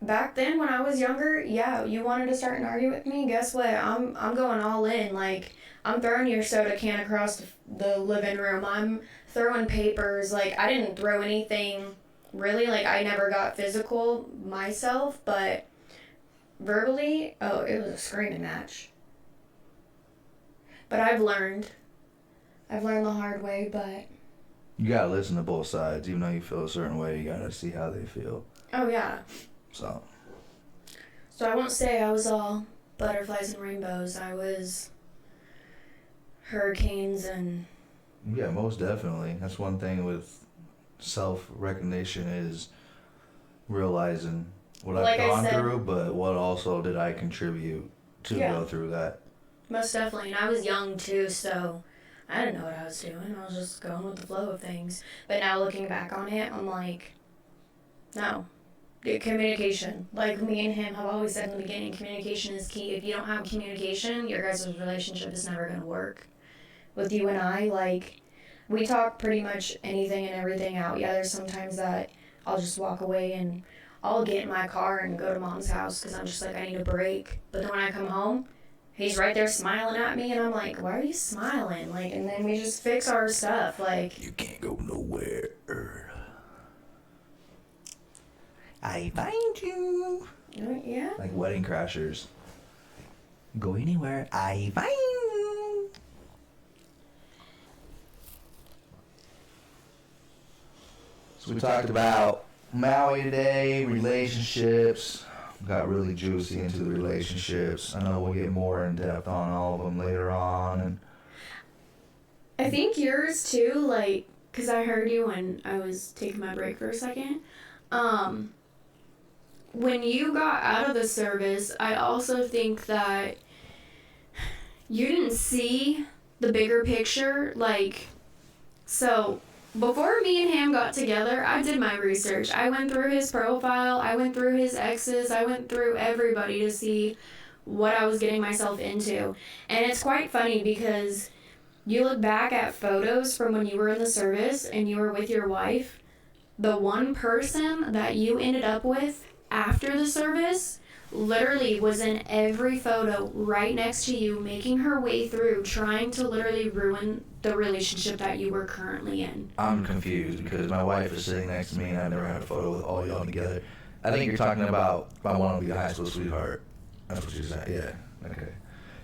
back then when I was younger, yeah, you wanted to start an argument with me, guess what? I'm going all in. Like, I'm throwing your soda can across the living room. I'm throwing papers. Like, I didn't throw anything really. Like, I never got physical myself, but verbally, it was a screaming match. But I've learned I've learned the hard way, but... You gotta listen to both sides. Even though you feel a certain way, you gotta see how they feel. Oh, yeah. So I won't say I was all butterflies and rainbows. I was hurricanes and... Yeah, most definitely. That's one thing with self-recognition is realizing what I've gone through, but what also did I contribute to go through that. Most definitely. And I was young, too, so I didn't know what I was doing. I was just going with the flow of things. But now looking back on it, I'm like, no. Communication. Like me and him have always said in the beginning, communication is key. If you don't have communication, your guys' relationship is never going to work. With you and I, like, we talk pretty much anything and everything out. Yeah, there's sometimes that I'll just walk away and I'll get in my car and go to Mom's house because I'm just like, I need a break. But then when I come home, he's right there smiling at me, and I'm like, why are you smiling? Like, and then we just fix our stuff. Like, you can't go nowhere. I find you. Yeah. Like Wedding Crashers. Go anywhere, I find you. So we talked about Maui today, relationships. Got really juicy into the relationships. I know we'll get more in depth on all of them later on. And I think yours too, like, because I heard you when I was taking my break for a second. When you got out of the service, I also think that you didn't see the bigger picture. Like, so before me and him got together, I did my research. I went through his profile. I went through his exes. I went through everybody to see what I was getting myself into. And it's quite funny because you look back at photos from when you were in the service and you were with your wife. The one person that you ended up with after the service literally was in every photo right next to you, making her way through, trying to literally ruin the relationship that you were currently in. I'm confused because my wife is sitting next to me and I've never had a photo with all y'all together. I think you're talking about my wannabe high school sweetheart. That's what you said. Yeah. Okay.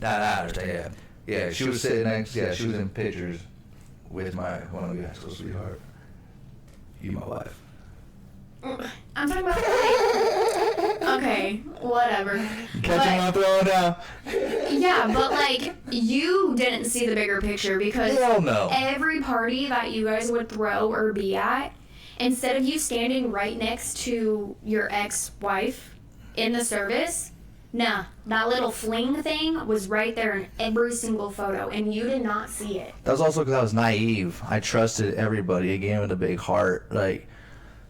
Nah, I understand. Yeah. Yeah, she was sitting next. Yeah, she was in pictures with my wannabe high school sweetheart. You, my wife. I'm talking about like, okay, whatever. Catching on throwing down. Yeah, but like you didn't see the bigger picture because every party that you guys would throw or be at, instead of you standing right next to your ex-wife in the service, nah, that little fling thing was right there in every single photo, and you did not see it. That was also because I was naive. I trusted everybody. Again, with a big heart. Like,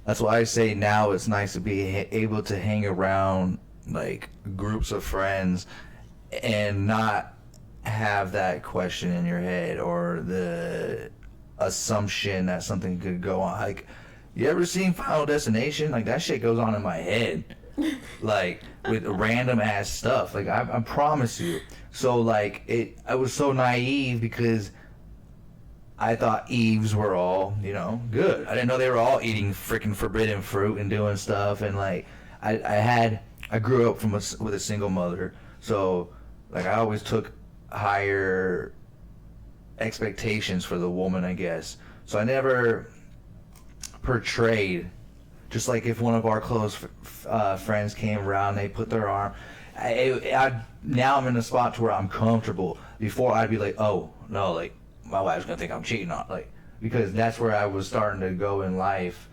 that's why I say now it's nice to be able to hang around like groups of friends and not have that question in your head or the assumption that something could go on. Like, you ever seen Final Destination? Like, that shit goes on in my head. Like, with random ass stuff. Like, I promise you. So, like, I was so naive because I thought Eves were all, good. I didn't know they were all eating freaking forbidden fruit and doing stuff. And, like, I grew up with a single mother. So, like, I always took higher expectations for the woman, I guess. So I never portrayed, just like if one of our close friends came around, they put their arm. Now I'm in a spot to where I'm comfortable. Before I'd be like, oh, no, like, my wife's going to think I'm cheating on, like, because that's where I was starting to go in life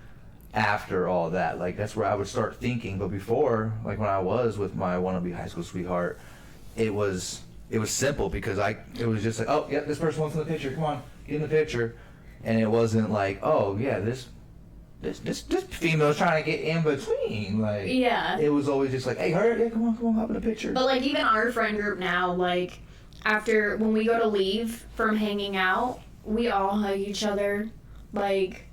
after all that. Like, that's where I would start thinking. But before, like, when I was with my wannabe high school sweetheart, it was simple because it was just like, oh, yeah, this person wants in the picture. Come on, get in the picture. And it wasn't like, oh, yeah, this female's trying to get in between. Like, yeah. It was always just like, hey, hurry, yeah, come on, hop in the picture. But, like, even our friend group now, like, after, when we go to leave from hanging out, we all hug each other, like,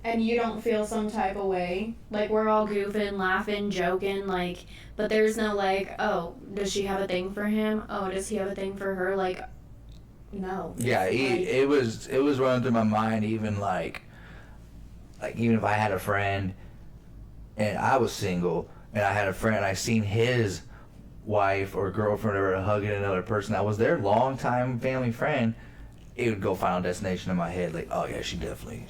and you don't feel some type of way. Like, we're all goofing, laughing, joking, like, but there's no, like, oh, does she have a thing for him? Oh, does he have a thing for her? Like, no. Yeah, it was running through my mind, even, like, even if I had a friend and I was single and I had a friend, I seen his wife or girlfriend or hugging another person that was their longtime family friend, it would go Final Destination in my head. Like, oh yeah, she definitely,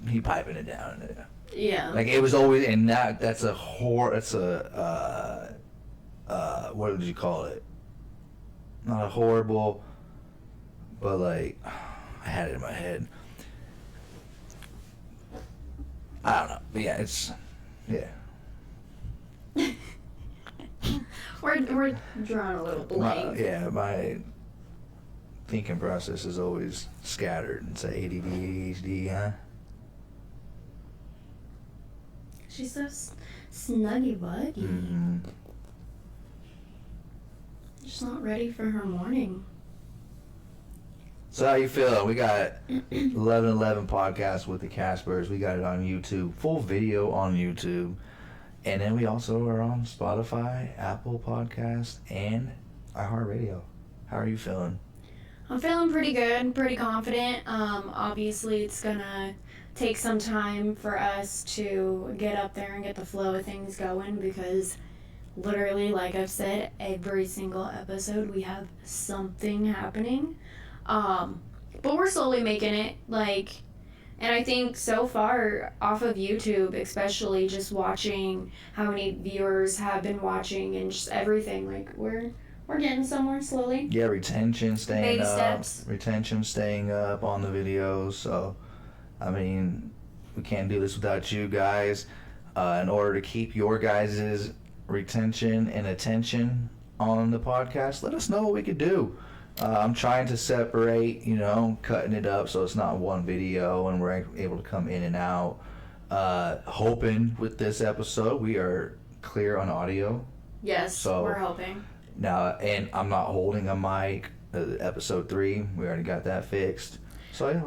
he piping it down. Yeah. Like it was always, and that's a what did you call it? Not a horrible, but like, I had it in my head. I don't know, but yeah, We're drawing a little blank. My thinking process is always scattered. It's a ADD, ADHD, huh? She's so snuggy wuggy. Mm-hmm. She's not ready for her morning. So how you feeling? We got 1111 podcast with the Caspers. We got it on YouTube, full video on YouTube, and then we also are on Spotify, Apple Podcast, and iHeartRadio. How are you feeling? I'm feeling pretty good, pretty confident. Obviously, it's gonna take some time for us to get up there and get the flow of things going because literally, like I've said, every single episode we have something happening. But we're slowly making it, and I think so far off of YouTube, especially just watching how many viewers have been watching and just everything, we're getting somewhere slowly. Yeah, retention staying Baby up. steps. Retention staying up on the videos. So, I mean, we can't do this without you guys. In order to keep your guys' retention and attention on the podcast, let us know what we could do. I'm trying to separate, cutting it up so it's not one video and we're able to come in and out. Hoping with this episode we are clear on audio. Yes, so, we're hoping. Now, and I'm not holding a mic. Episode 3, we already got that fixed. So yeah,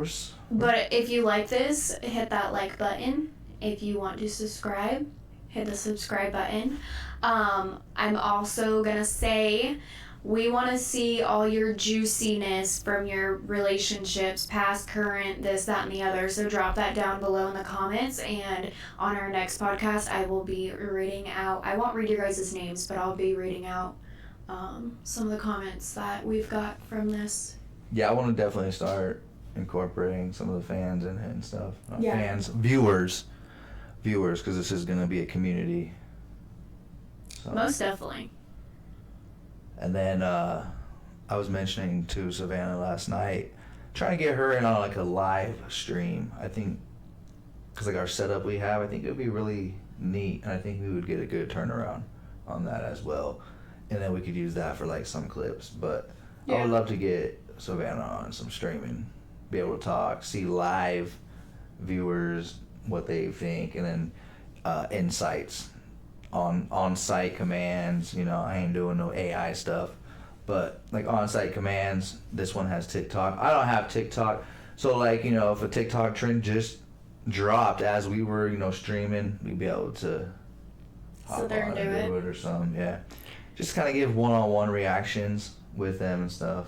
But if you like this, hit that like button. If you want to subscribe, hit the subscribe button. I'm also gonna say we want to see all your juiciness from your relationships, past, current, this, that, and the other. So drop that down below in the comments. And on our next podcast, I will be reading out, I won't read your guys' names, but I'll be reading out some of the comments that we've got from this. Yeah, I want to definitely start incorporating some of the fans and stuff. Not yeah. Fans, viewers, because this is going to be a community. So. Most definitely. And then I was mentioning to Savannah last night, trying to get her in on like a live stream. I think, because like our setup we have, I think it would be really neat, and I think we would get a good turnaround on that as well. And then we could use that for like some clips. But yeah. I would love to get Savannah on some streaming, be able to talk, see live viewers, what they think, and then insights on-site commands. I ain't doing no AI stuff, but like on-site commands. This one has TikTok. I don't have TikTok, so like if a TikTok trend just dropped as we were streaming, we'd be able to hop there on and and do it or something. Yeah, just kind of give one-on-one reactions with them and stuff.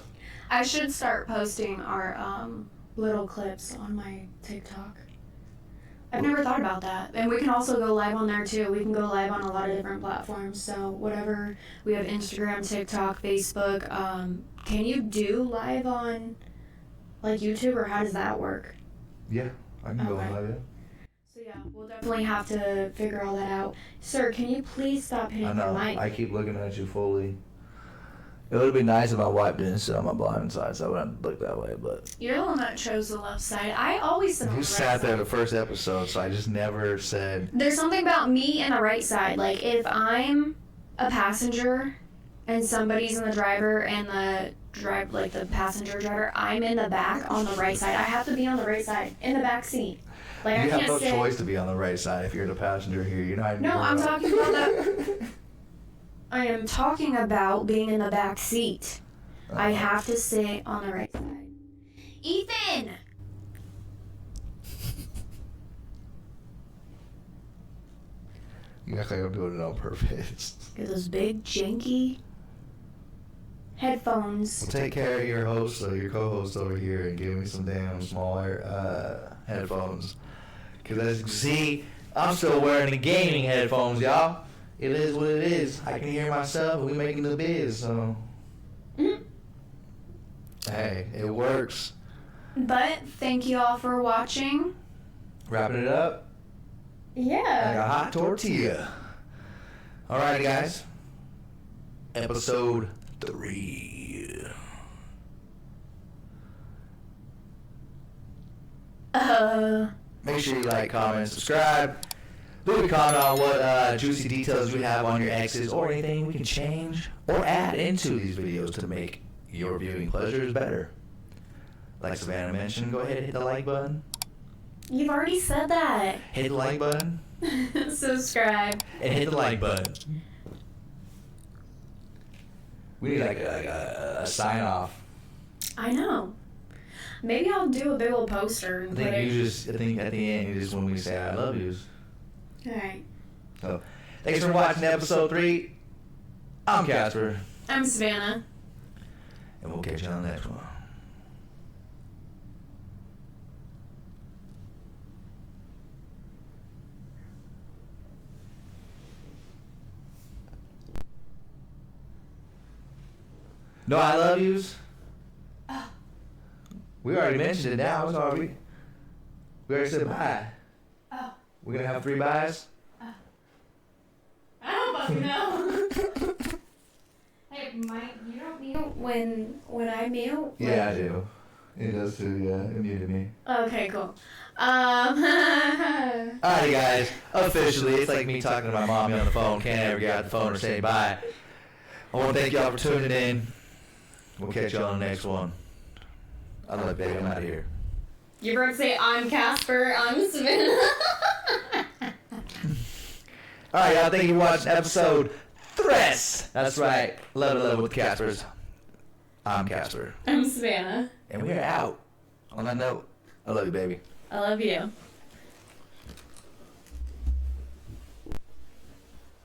I should start posting our little clips on my TikTok. I've never thought about that. And we can also go live on there too. We can go live on a lot of different platforms. So whatever, we have Instagram, TikTok, Facebook. Can you do live on like YouTube, or how does that work? Yeah, I can go live, yeah. So yeah, we'll definitely have to figure all that out. Sir, can you please stop hitting your mic? I keep looking at you fully. It would be nice if my wife didn't sit on my blind side, so I wouldn't have to look that way, but... You're the one that chose the left side. I always sit on the right side. You sat there the first episode, so I just never said... There's something about me and the right side. Like, if I'm a passenger and somebody's in the driver and the passenger driver, I'm in the back on the right side. I have to be on the right side, in the back seat. Like, you have no choice to be on the right side if you're the passenger here. You're not... No, I'm talking about that... I am talking about being in the back seat. I have to sit on the right side. Ethan! You act like I'm doing it on purpose. Get those big, janky headphones. Well, take care of your host or your co-host over here and give me some damn smaller headphones. Because as you can see, I'm still wearing the gaming headphones, y'all. It is what it is. I can hear myself. We making the biz, so. Mm-hmm. Hey, it works. But thank you all for watching. Wrapping it up. Yeah. Like a hot tortilla. Alrighty, guys. Episode 3. Make sure you like, comment, subscribe. Leave a comment on what juicy details you have on your exes or anything we can change or add into these videos to make your viewing pleasures better. Like Savannah mentioned, go ahead and hit the like button. You've already said that. Hit the like button. Subscribe. And hit the like button. We need like a sign off. I know. Maybe I'll do a big old poster. I think at the end, you just when we say I love yous. Alright. So, thanks for watching episode 3. I'm Casper. I'm Savannah. And we'll catch you on the next one. No I love yous? We already mentioned it now. It's already, we already said bye. Oh. We're going to have 3 byes? I don't fucking know. Hey, Mike, you don't mute when I mute? Yeah, I do. It does too, yeah. It muted me. Okay, cool. Alrighty, guys. Officially, it's like me talking to my mommy on the phone. Can't ever get out the phone or say bye. I want to thank y'all for tuning in. We'll catch y'all on the next one. I love you, baby. I'm out of here. You were to say, I'm Casper, I'm Savannah. Alright, y'all. Thank you for watching episode 3. That's right. Love with Caspers. I'm Casper. I'm Savannah. And we are out. On that note, I love you, baby. I love you.